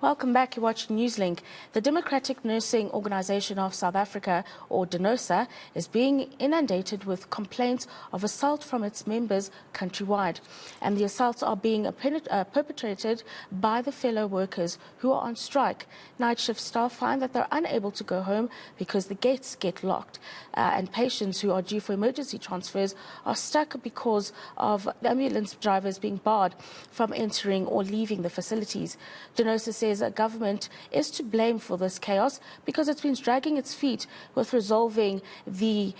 Welcome back. You're watching Newslink. The Democratic Nursing Organization of South Africa, or Denosa, is being inundated with complaints of assault from its members countrywide. And the assaults are being perpetrated by the fellow workers who are on strike. Night shift staff find that they're unable to go home because the gates get locked. And patients who are due for emergency transfers are stuck because of the ambulance drivers being barred from entering or leaving the facilities. Denosa says that government is to blame for this chaos because it's been dragging its feet with resolving the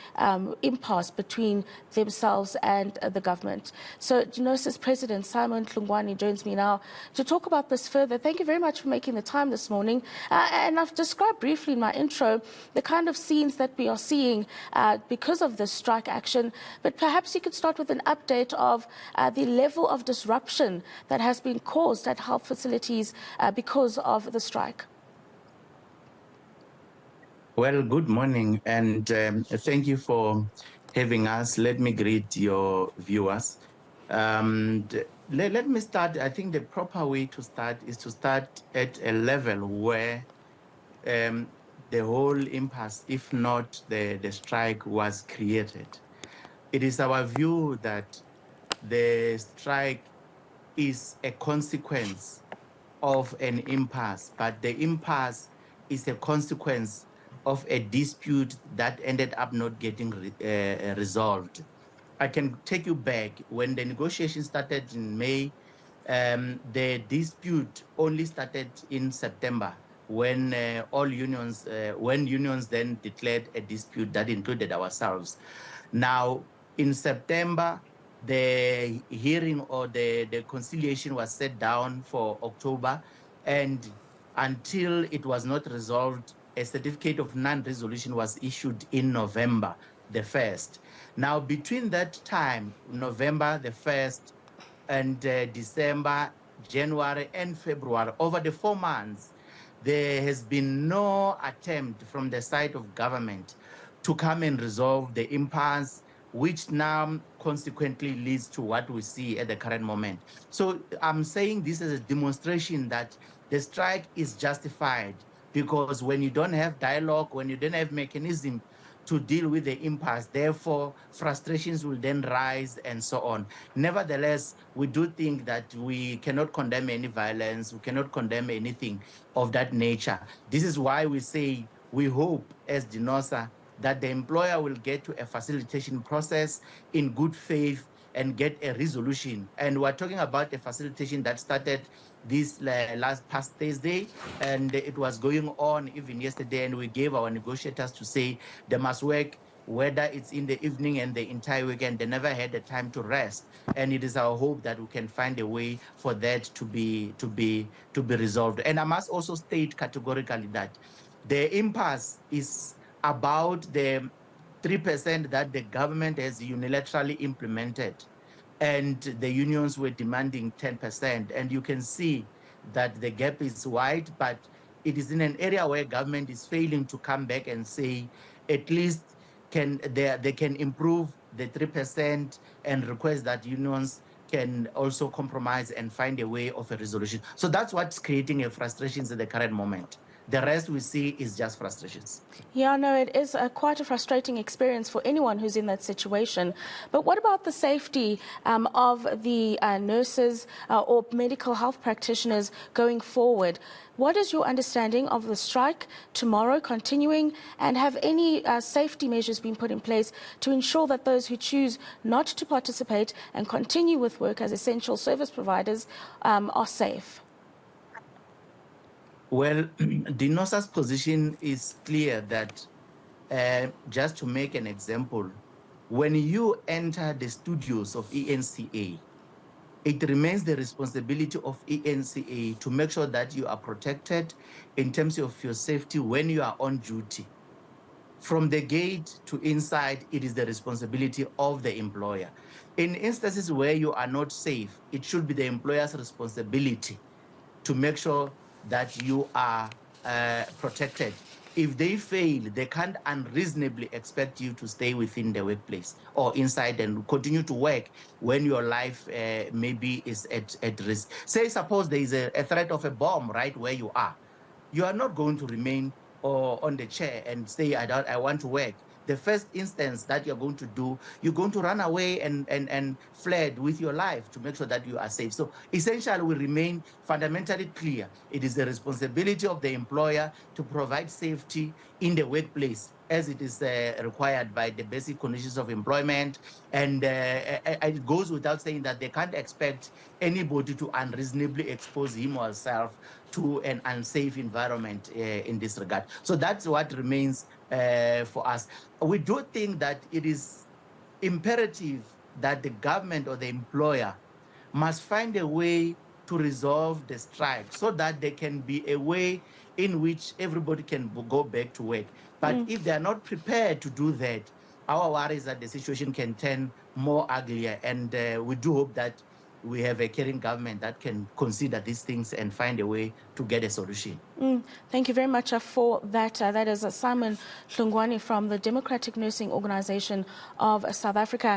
impasse between themselves and the government. So Denosa's president, Simon Hlungwane, joins me now to talk about this further. Thank you very much for making the time this morning. And I've described briefly in my intro the kind of scenes that we are seeing because of this strike action. But perhaps you could start with an update of the level of disruption that has been caused at health facilities because of the strike. Well, good morning, and thank you for having us. Let me greet your viewers. Let me start. I think the proper way to start is to start at a level where the whole impasse, if not the strike, was created. It is our view that the strike is a consequence of an impasse, but the impasse is a consequence of a dispute that ended up not getting resolved. I can take you back when the negotiations started in May. The dispute only started in September when unions then declared a dispute that included ourselves. Now, in September, the hearing or the conciliation was set down for October, and until it was not resolved, a certificate of non-resolution was issued in November the 1st. Now, between that time, November the 1st and December, January and February, over the 4 months, there has been no attempt from the side of government to come and resolve the impasse, which now consequently leads to what we see at the current moment. So I'm saying this as a demonstration that the strike is justified, because when you don't have dialogue, when you don't have mechanism to deal with the impasse, therefore frustrations will then rise and so on. Nevertheless, we do think that we cannot condemn any violence, we cannot condemn anything of that nature. This is why we say we hope as Denosa that the employer will get to a facilitation process in good faith and get a resolution. And we're talking about a facilitation that started this past Thursday, and it was going on even yesterday, and we gave our negotiators to say they must work whether it's in the evening and the entire weekend. They never had the time to rest, and it is our hope that we can find a way for that to be resolved. And I must also state categorically that the impasse is about the 3% that the government has unilaterally implemented, and the unions were demanding 10%. And you can see that the gap is wide, but it is in an area where government is failing to come back and say at least they can improve the 3% and request that unions can also compromise and find a way of a resolution. So that's what's creating a frustrations at the current moment. The rest we see is just frustrations. Yeah, no, it is quite a frustrating experience for anyone who's in that situation. But what about the safety of the nurses or medical health practitioners going forward? What is your understanding of the strike tomorrow continuing, and have any safety measures been put in place to ensure that those who choose not to participate and continue with work as essential service providers are safe? Well, Denosa's position is clear that, just to make an example, when you enter the studios of ENCA, it remains the responsibility of ENCA to make sure that you are protected in terms of your safety when you are on duty. From the gate to inside, it is the responsibility of the employer. In instances where you are not safe, it should be the employer's responsibility to make sure that you are protected. If they fail, they can't unreasonably expect you to stay within the workplace or inside and continue to work when your life maybe is at risk. Say, suppose there is a threat of a bomb right where you are. You are not going to remain on the chair and say, I want to work. The first instance that you're going to do, you're going to run away and fled with your life to make sure that you are safe. So essentially, we remain fundamentally clear. It is the responsibility of the employer to provide safety in the workplace as it is required by the basic conditions of employment. And it goes without saying that they can't expect anybody to unreasonably expose him or herself to an unsafe environment in this regard. So that's what remains for us. We do think that it is imperative that the government or the employer must find a way to resolve the strike so that there can be a way in which everybody can go back to work. But if they are not prepared to do that, our worry is that the situation can turn more uglier. And we do hope that we have a caring government that can consider these things and find a way to get a solution. Thank you very much for that. That is Simon Hlungwane from the Democratic Nursing Organization of South Africa.